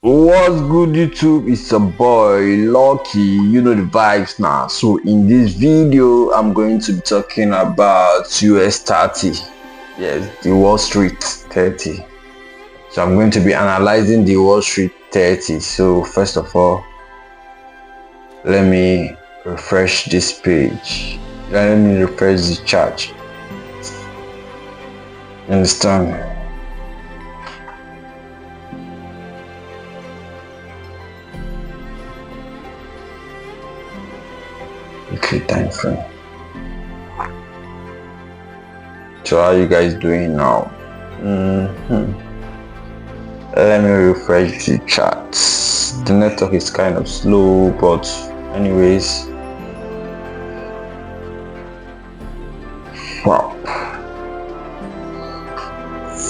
What's good, YouTube? It's a boy Lucky. You know the vibes now. So in this video I'm going to be talking about US30. Yes, the Wall Street 30. So I'm going to be analyzing the Wall Street 30. So first of all, let me refresh this page. Let me refresh the chart. You understand? Weekly time frame. So how are you guys doing now? Let me refresh the charts. The network is kind of slow, but anyways, wow.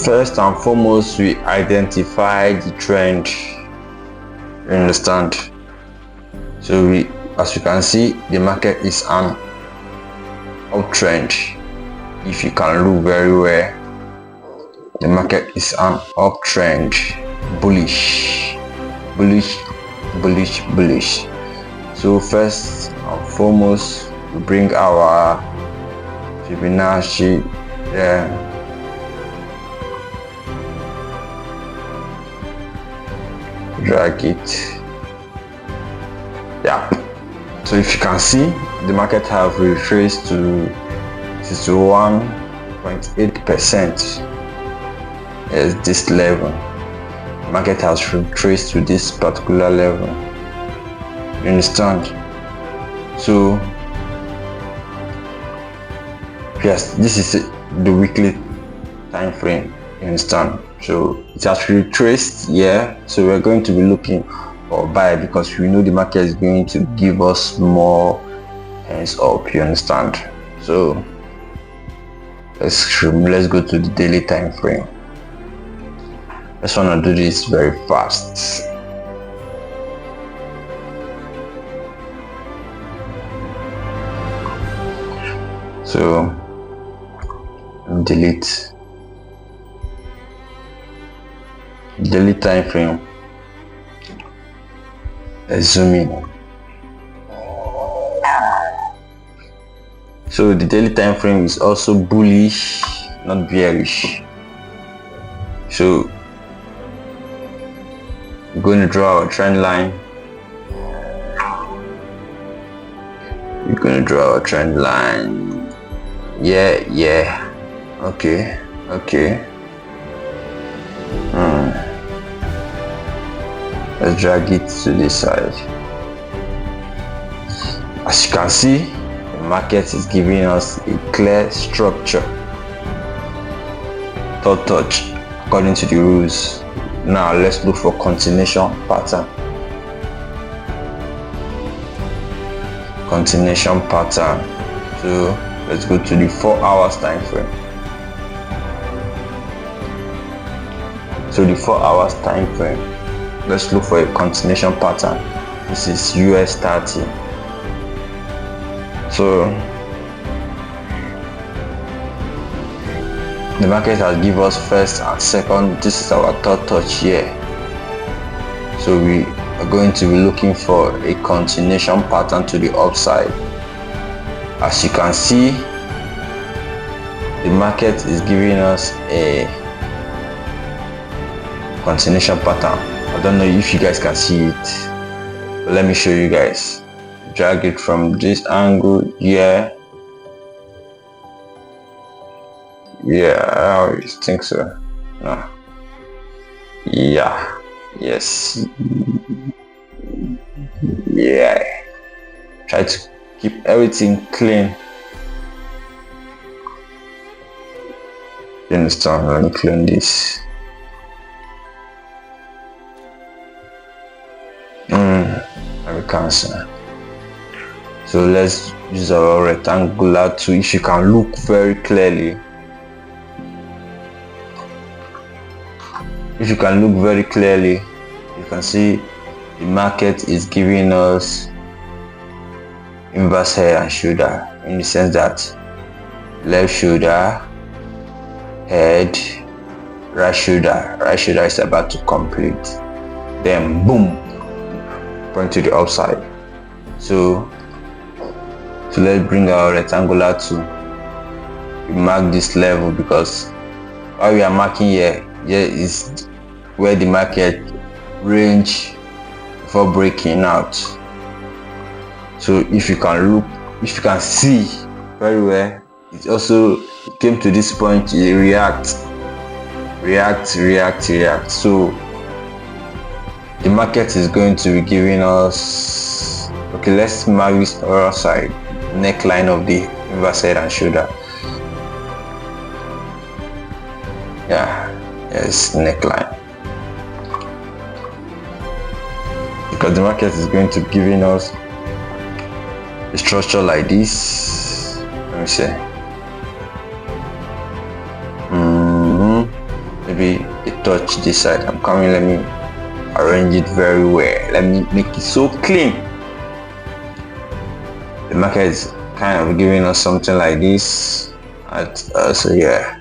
First and foremost, we identify the trend. You understand? So as you can see, the market is an uptrend. If you can look very well, the market is an uptrend, bullish. So first and foremost, we bring our Fibonacci there. Drag it. Yeah. So if you can see, the market have retraced to 61.8%. Yes, this level. The market has retraced to this particular level. You understand? So yes, this is the weekly time frame. You understand? So it has retraced, yeah. So we're going to be looking or buy because we know the market is going to give us more hands up. You understand? So let's go to the daily time frame. I just want to do this very fast. So delete daily time frame. Let's zoom in. So the daily time frame is also bullish, not bearish. So we're going to draw our trend line. We're going to draw our trend line. Yeah. Okay. Let's drag it to this side. As you can see, the market is giving us a clear structure. Third touch according to the rules. Now let's look for continuation pattern. So let's go to the 4 hours time frame. So the 4 hours time frame, let's look for a continuation pattern. This is US30. So the market has given us first and second. This is our third touch here. So we are going to be looking for a continuation pattern to the upside. As you can see, the market is giving us a continuation pattern. I don't know if you guys can see it, but let me show you guys. Drag it from this angle. Yeah, I think so. No. Yeah. Yes. Yeah. Try to keep everything clean. You understand? Let me clean this. Let me cancel. So let's use our rectangular tool. If you can look very clearly, you can see the market is giving us inverse head and shoulder, in the sense that left shoulder, head, right shoulder is about to complete. then boom, point to the upside. So let's bring our rectangular tool. We mark this level because while we are marking here is where the market range before breaking out. So if you can see very well, it also came to this point, it react. So the market is going to be giving us, okay, let's mark this other side, neckline of the inverse head and shoulder. Yes, neckline, because the market is going to be giving us a structure like this. Let me see. Maybe a touch this side. I'm coming, let me arrange it very well. Let me make it so clean. The market is kind of giving us something like this. So yeah,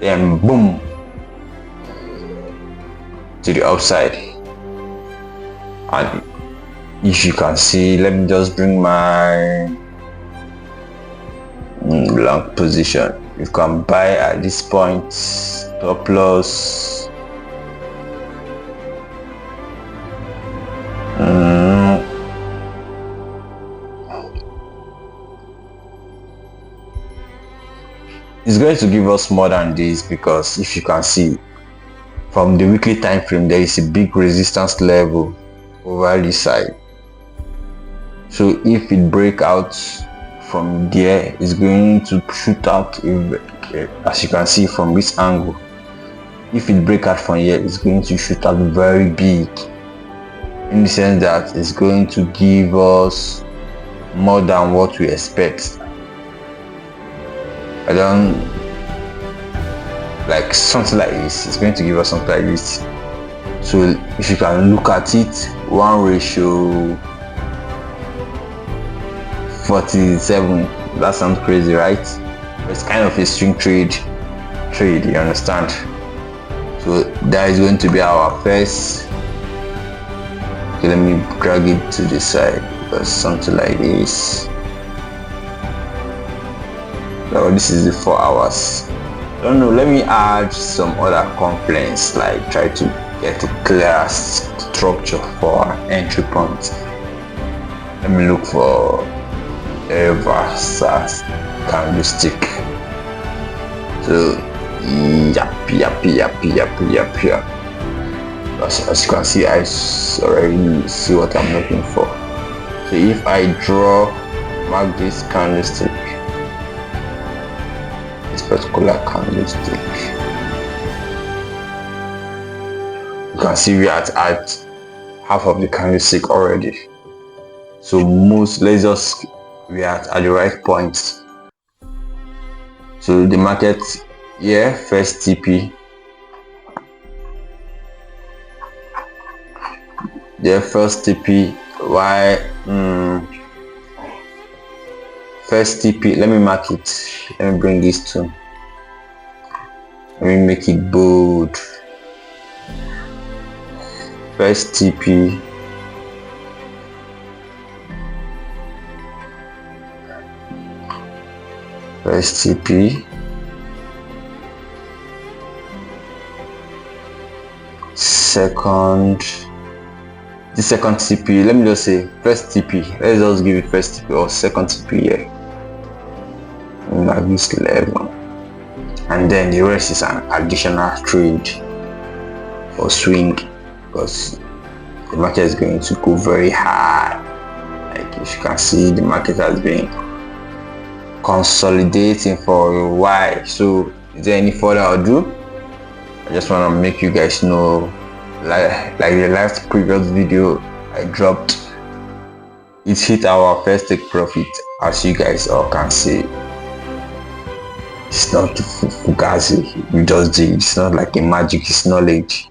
then boom, to the upside. And if you can see, let me just bring my long position. You can buy at this point, stop loss. It's going to give us more than this, because if you can see from the weekly time frame, there is a big resistance level over this side. So if it break out from there, it's going to shoot out, as you can see from this angle. If it break out from here, it's going to shoot out very big, in the sense that it's going to give us more than what we expect. I don't like something like this. It's going to give us something like this. So if you can look at it, 1:47, that sounds crazy, right? But it's kind of a swing trade, you understand? So that is going to be our first. Okay, let me drag it to the side, because something like this. So this is the 4 hours. I don't know, let me add some other complaints, like try to get a clear structure for our entry point. Let me look for a reverse candlestick. So yep. As you can see, I already see what I'm looking for. So if I mark this candlestick, this particular candlestick, you can see we are at half of the candlestick already. So we are at the right point. So the market here, first TP, the first TP, first TP, let me mark it, let me bring this to, let me make it bold. First TP, first TP, the second TP, let me just say first TP, let's just give it first TP or second TP here, mark this level, and then the rest is an additional trade for swing, because the market is going to go very high. Like if you can see, the market has been consolidating for a while. So is there any further ado? I just want to make you guys know, like the last previous video I dropped, it hit our first take profit, as you guys all can see. It's not fugazi, we just did. It's not like a magic, it's knowledge.